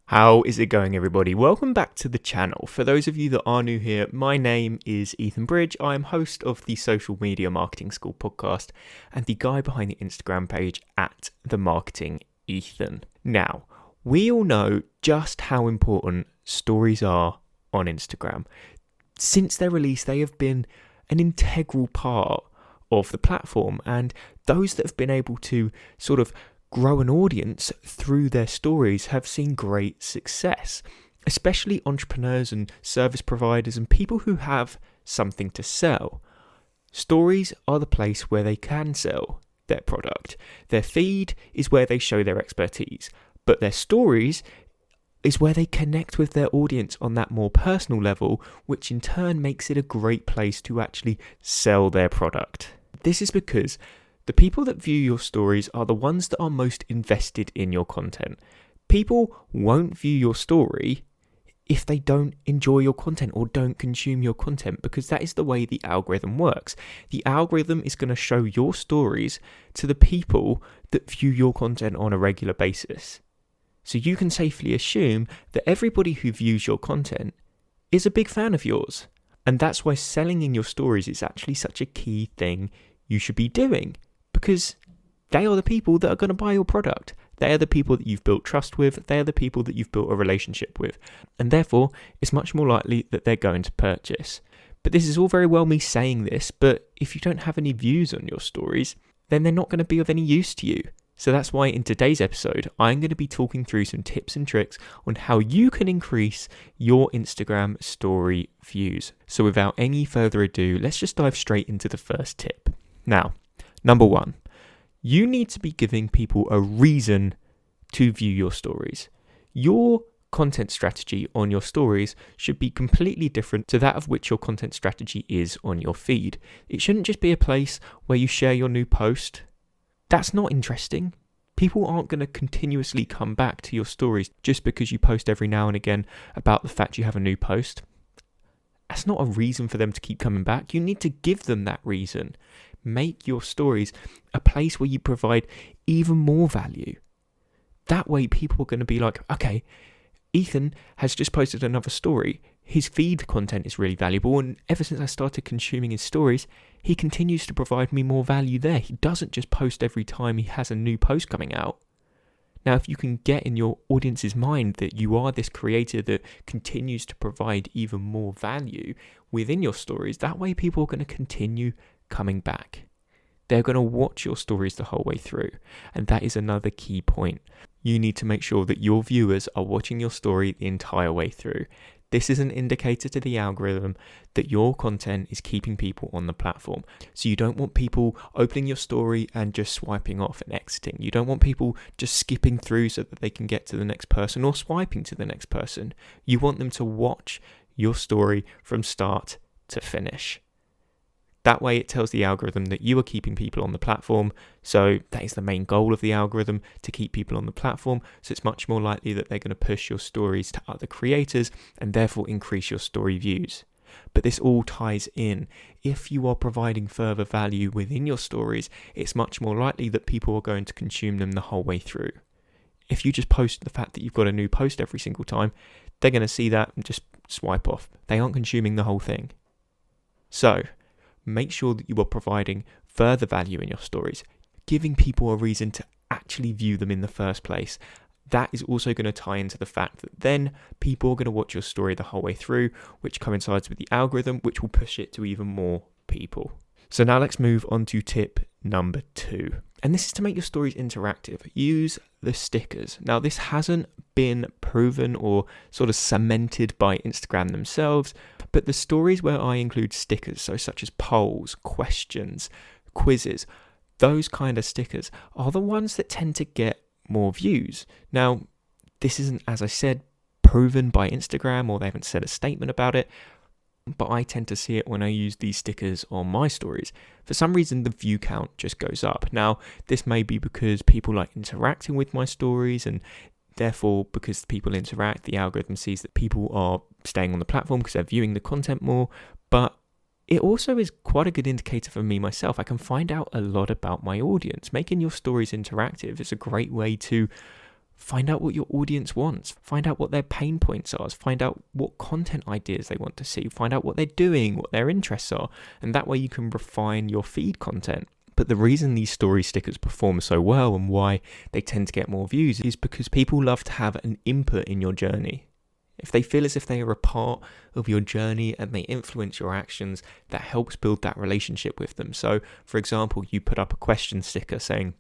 How is it going, everybody? Welcome back to the channel. For those of you that are new here, my name is Ethan Bridge. I am host of the Social Media Marketing School podcast and the guy behind the Instagram page at The Marketing Ethan. Now, we all know just how important stories are on Instagram. Since their release, they have been an integral part of the platform, and those that have been able to sort of grow an audience through their stories have seen great success, especially entrepreneurs and service providers and people who have something to sell. Stories are the place where they can sell their product. Their feed is where they show their expertise, but their stories is where they connect with their audience on that more personal level, which in turn makes it a great place to actually sell their product. This is because the people that view your stories are the ones that are most invested in your content. People won't view your story if they don't enjoy your content or don't consume your content, because that is the way the algorithm works. The algorithm is going to show your stories to the people that view your content on a regular basis. So you can safely assume that everybody who views your content is a big fan of yours. And that's why selling in your stories is actually such a key thing you should be doing. Because they are the people that are going to buy your product. They are the people that you've built trust with. They are the people that you've built a relationship with. And therefore, it's much more likely that they're going to purchase. But this is all very well me saying this, but if you don't have any views on your stories, then they're not going to be of any use to you. So that's why in today's episode, I'm going to be talking through some tips and tricks on how you can increase your Instagram story views. So without any further ado, let's just dive straight into the first tip. Now, number one, you need to be giving people a reason to view your stories. Your content strategy on your stories should be completely different to that of which your content strategy is on your feed. It shouldn't just be a place where you share your new post. That's not interesting. People aren't going to continuously come back to your stories just because you post every now and again about the fact you have a new post. That's not a reason for them to keep coming back. You need to give them that reason. Make your stories a place where you provide even more value. That way people are going to be like, okay, Ethan has just posted another story. His feed content is really valuable, and ever since I started consuming his stories, he continues to provide me more value there. He doesn't just post every time he has a new post coming out. Now, if you can get in your audience's mind that you are this creator that continues to provide even more value within your stories, that way people are going to continue coming back. They're going to watch your stories the whole way through. And that is another key point. You need to make sure that your viewers are watching your story the entire way through. This is an indicator to the algorithm that your content is keeping people on the platform. So you don't want people opening your story and just swiping off and exiting. You don't want people just skipping through so that they can get to the next person or swiping to the next person. You want them to watch your story from start to finish. That way it tells the algorithm that you are keeping people on the platform. So that is the main goal of the algorithm, to keep people on the platform. So it's much more likely that they're going to push your stories to other creators and therefore increase your story views. But this all ties in. If you are providing further value within your stories, it's much more likely that people are going to consume them the whole way through. If you just post the fact that you've got a new post every single time, they're going to see that and just swipe off. They aren't consuming the whole thing. So make sure that you are providing further value in your stories, giving people a reason to actually view them in the first place. That is also going to tie into the fact that then people are going to watch your story the whole way through, which coincides with the algorithm, which will push it to even more people. So now let's move on to tip number 2. And this is to make your stories interactive. Use the stickers. Now, this hasn't been proven or sort of cemented by Instagram themselves, but the stories where I include stickers, so such as polls, questions, quizzes, those kind of stickers are the ones that tend to get more views. Now, this isn't, as I said, proven by Instagram, or they haven't said a statement about it, but I tend to see it when I use these stickers on my stories. For some reason, the view count just goes up. Now, this may be because people like interacting with my stories, and therefore, because people interact, the algorithm sees that people are staying on the platform because they're viewing the content more. But it also is quite a good indicator for me myself. I can find out a lot about my audience. Making your stories interactive is a great way to Find out what your audience wants. Find out what their pain points are. Find out what content ideas they want to see. Find out what they're doing, what their interests are. And that way you can refine your feed content. But the reason these story stickers perform so well and why they tend to get more views is because people love to have an input in your journey. If they feel as if they are a part of your journey and they influence your actions, that helps build that relationship with them. So, for example, you put up a question sticker saying,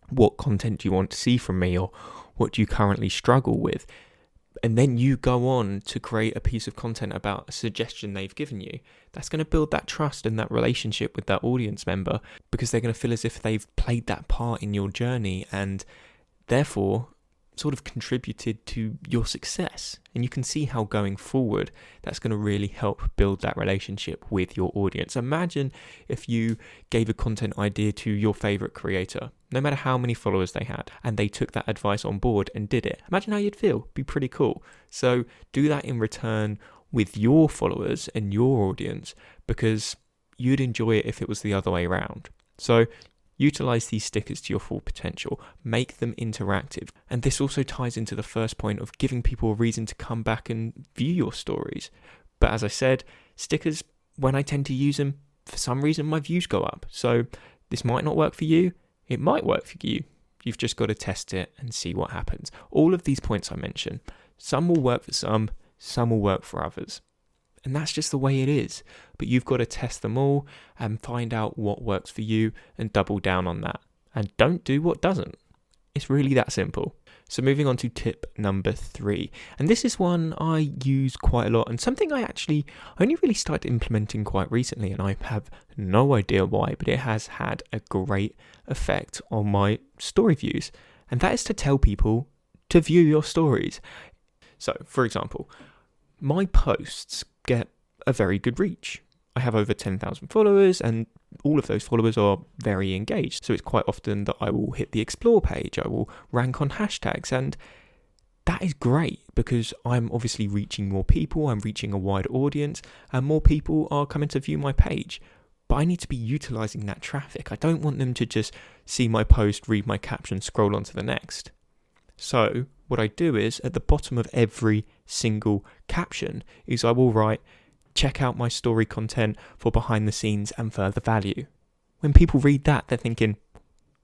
what content do you want to see from me, or what do you currently struggle with? And then you go on to create a piece of content about a suggestion they've given you. That's going to build that trust and that relationship with that audience member, because they're going to feel as if they've played that part in your journey and therefore sort of contributed to your success. And you can see how going forward that's going to really help build that relationship with your audience. Imagine if you gave a content idea to your favorite creator, no matter how many followers they had, and they took that advice on board and did it. Imagine how you'd feel. It'd be pretty cool. So do that in return with your followers and your audience, because you'd enjoy it if it was the other way around. So utilize these stickers to your full potential, make them interactive. And this also ties into the first point of giving people a reason to come back and view your stories. But as I said, stickers, when I tend to use them, for some reason my views go up. So this might not work for you. It might work for you. You've just got to test it and see what happens. All of these points I mentioned, some will work for some will work for others. And that's just the way it is. But you've got to test them all and find out what works for you and double down on that. And don't do what doesn't. It's really that simple. So moving on to tip number 3. And this is one I use quite a lot and something I actually only really started implementing quite recently, and I have no idea why, but it has had a great effect on my story views. And that is to tell people to view your stories. So, for example, my posts get a very good reach. I have over 10,000 followers, and all of those followers are very engaged. So it's quite often that I will hit the explore page, I will rank on hashtags, and that is great because I'm obviously reaching more people, I'm reaching a wide audience, and more people are coming to view my page. But I need to be utilizing that traffic. I don't want them to just see my post, read my caption, scroll on to the next. So what I do is at the bottom of every single caption is I will write, check out my story content for behind the scenes and further value. When people read that, they're thinking,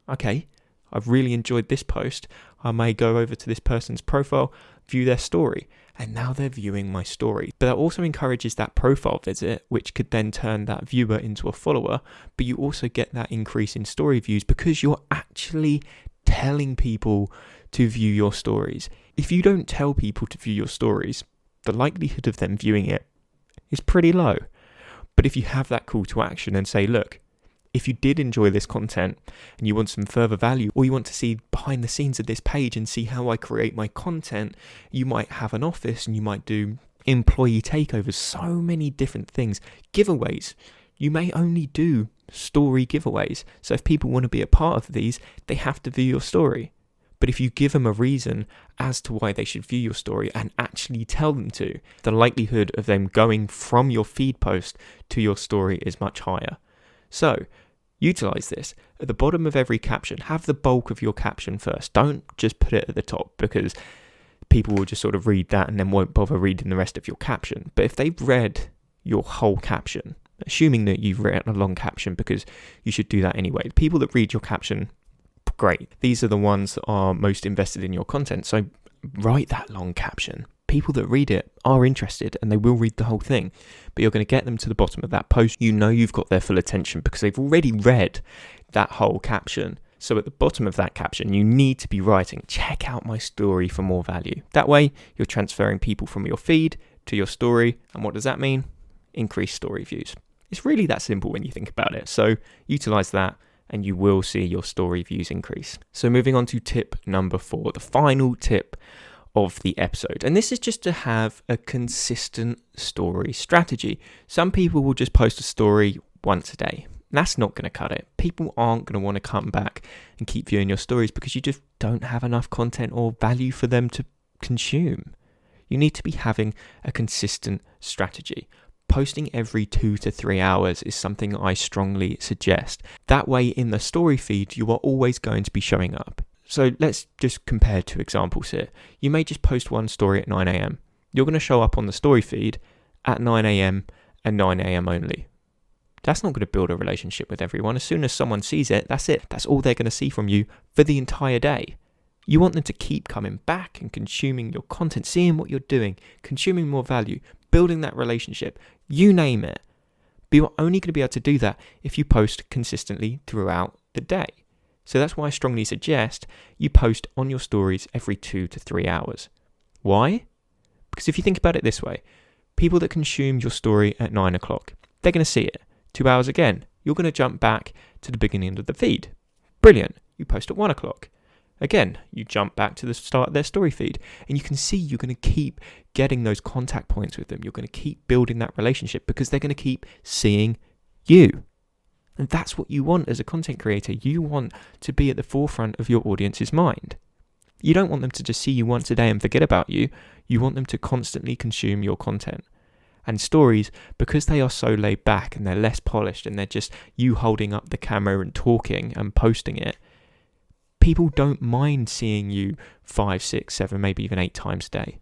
okay, I've really enjoyed this post. I may go over to this person's profile, view their story, and now they're viewing my story. But that also encourages that profile visit, which could then turn that viewer into a follower. But you also get that increase in story views because you're actually telling people to view your stories. If you don't tell people to view your stories, the likelihood of them viewing it is pretty low. But if you have that call to action and say, look, if you did enjoy this content and you want some further value, or you want to see behind the scenes of this page and see how I create my content, you might have an office and you might do employee takeovers, so many different things, giveaways. You may only do story giveaways. So if people want to be a part of these, they have to view your story. But if you give them a reason as to why they should view your story and actually tell them to, the likelihood of them going from your feed post to your story is much higher. So utilize this. At the bottom of every caption, have the bulk of your caption first. Don't just put it at the top, because people will just sort of read that and then won't bother reading the rest of your caption. But if they've read your whole caption, assuming that you've written a long caption, because you should do that anyway, the people that read your caption, great. These are the ones that are most invested in your content. So write that long caption. People that read it are interested and they will read the whole thing. But you're going to get them to the bottom of that post. You know you've got their full attention because they've already read that whole caption. So at the bottom of that caption, you need to be writing, check out my story for more value. That way, you're transferring people from your feed to your story. And what does that mean? Increased story views. It's really that simple when you think about it. So utilize that, and you will see your story views increase. So moving on to tip number 4, the final tip of the episode. And this is just to have a consistent story strategy. Some people will just post a story once a day. That's not going to cut it. People aren't going to want to come back and keep viewing your stories because you just don't have enough content or value for them to consume. You need to be having a consistent strategy. Posting every 2 to 3 hours is something I strongly suggest. That way in the story feed, you are always going to be showing up. So let's just compare two examples here. You may just post one story at 9 a.m. You're going to show up on the story feed at 9 a.m. and 9 a.m. only. That's not going to build a relationship with everyone. As soon as someone sees it. That's all they're going to see from you for the entire day. You want them to keep coming back and consuming your content, seeing what you're doing, consuming more value, building that relationship, you name it. But you're only going to be able to do that if you post consistently throughout the day. So that's why I strongly suggest you post on your stories every 2 to 3 hours. Why? Because if you think about it this way, people that consume your story at 9 o'clock, they're going to see it. 2 hours again, you're going to jump back to the beginning of the feed. Brilliant. You post at 1 o'clock. Again, you jump back to the start of their story feed, and you can see you're going to keep getting those contact points with them. You're going to keep building that relationship because they're going to keep seeing you. And that's what you want as a content creator. You want to be at the forefront of your audience's mind. You don't want them to just see you once a day and forget about you. You want them to constantly consume your content. And stories, because they are so laid back and they're less polished and they're just you holding up the camera and talking and posting it, people don't mind seeing you 5, 6, 7, maybe even 8 times a day.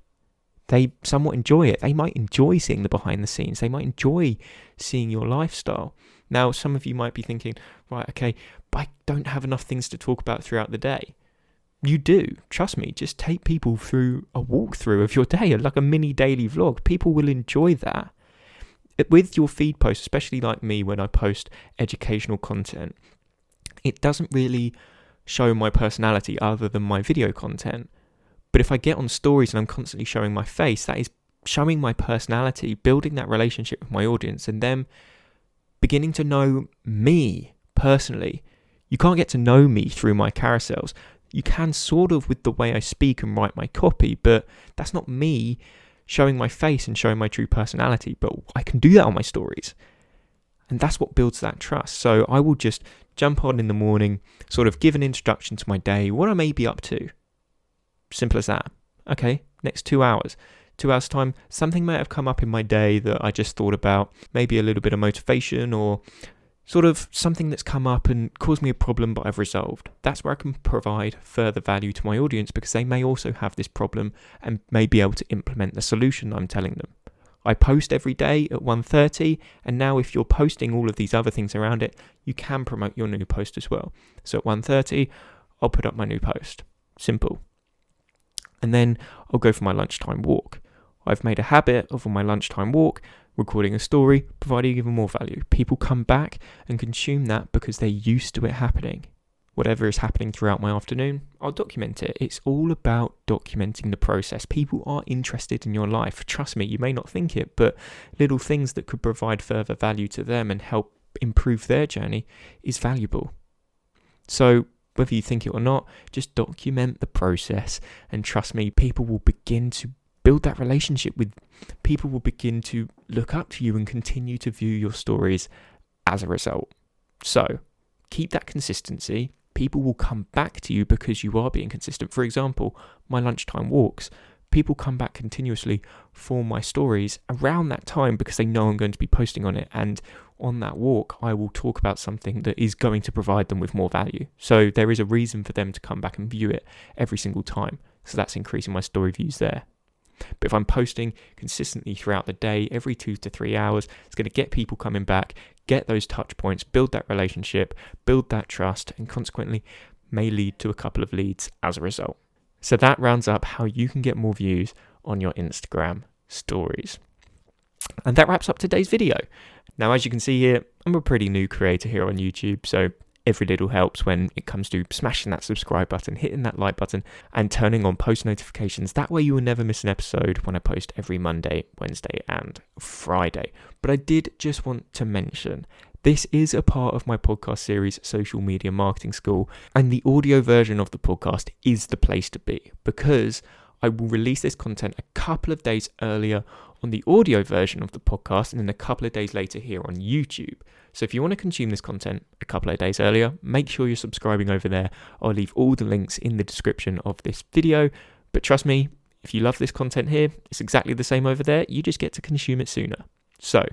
They somewhat enjoy it. They might enjoy seeing the behind the scenes. They might enjoy seeing your lifestyle. Now, some of you might be thinking, right, okay, but I don't have enough things to talk about throughout the day. You do. Trust me, just take people through a walkthrough of your day, like a mini daily vlog. People will enjoy that. With your feed posts, especially like me when I post educational content, it doesn't really show my personality other than my video content. But if I get on stories and I'm constantly showing my face, that is showing my personality, building that relationship with my audience and them beginning to know me personally. You can't get to know me through my carousels. You can sort of with the way I speak and write my copy, but that's not me showing my face and showing my true personality. But I can do that on my stories. And that's what builds that trust. So I will just jump on in the morning, sort of give an introduction to my day, what I may be up to. Simple as that. Okay, next 2 hours. 2 hours time, something might have come up in my day that I just thought about, maybe a little bit of motivation or sort of something that's come up and caused me a problem but I've resolved. That's where I can provide further value to my audience because they may also have this problem and may be able to implement the solution I'm telling them. I post every day at 1:30, and now if you're posting all of these other things around it, you can promote your new post as well. So at 1:30, I'll put up my new post. Simple. And then I'll go for my lunchtime walk. I've made a habit of on my lunchtime walk, recording a story, providing even more value. People come back and consume that because they're used to it happening. Whatever is happening throughout my afternoon, I'll document it. It's all about documenting the process. People are interested in your life. Trust me, you may not think it, but little things that could provide further value to them and help improve their journey is valuable. So whether you think it or not, just document the process. And trust me, people will begin to build that relationship with, people will begin to look up to you and continue to view your stories as a result. So keep that consistency. People will come back to you because you are being consistent. For example, my lunchtime walks, people come back continuously for my stories around that time because they know I'm going to be posting on it. And on that walk, I will talk about something that is going to provide them with more value. So there is a reason for them to come back and view it every single time. So that's increasing my story views there. But if I'm posting consistently throughout the day, every 2 to 3 hours, it's going to get people coming back, get those touch points, build that relationship, build that trust, and consequently may lead to a couple of leads as a result. So that rounds up how you can get more views on your Instagram stories. And that wraps up today's video. Now, as you can see here, I'm a pretty new creator here on YouTube, so every little helps when it comes to smashing that subscribe button, hitting that like button, and turning on post notifications. That way you will never miss an episode when I post every Monday, Wednesday, and Friday. But I did just want to mention, this is a part of my podcast series, Social Media Marketing School, and the audio version of the podcast is the place to be because I will release this content a couple of days earlier on the audio version of the podcast and then a couple of days later here on YouTube. So if you want to consume this content a couple of days earlier, make sure you're subscribing over there. I'll leave all the links in the description of this video. But trust me, if you love this content here, it's exactly the same over there. You just get to consume it sooner. So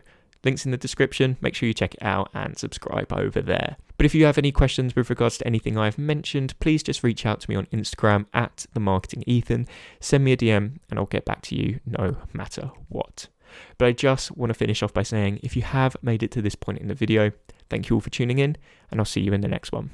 Links in the description. Make sure you check it out and subscribe over there. But if you have any questions with regards to anything I've mentioned, please just reach out to me on Instagram at TheMarketingEthan. Send me a DM and I'll get back to you no matter what. But I just want to finish off by saying, if you have made it to this point in the video, thank you all for tuning in, and I'll see you in the next one.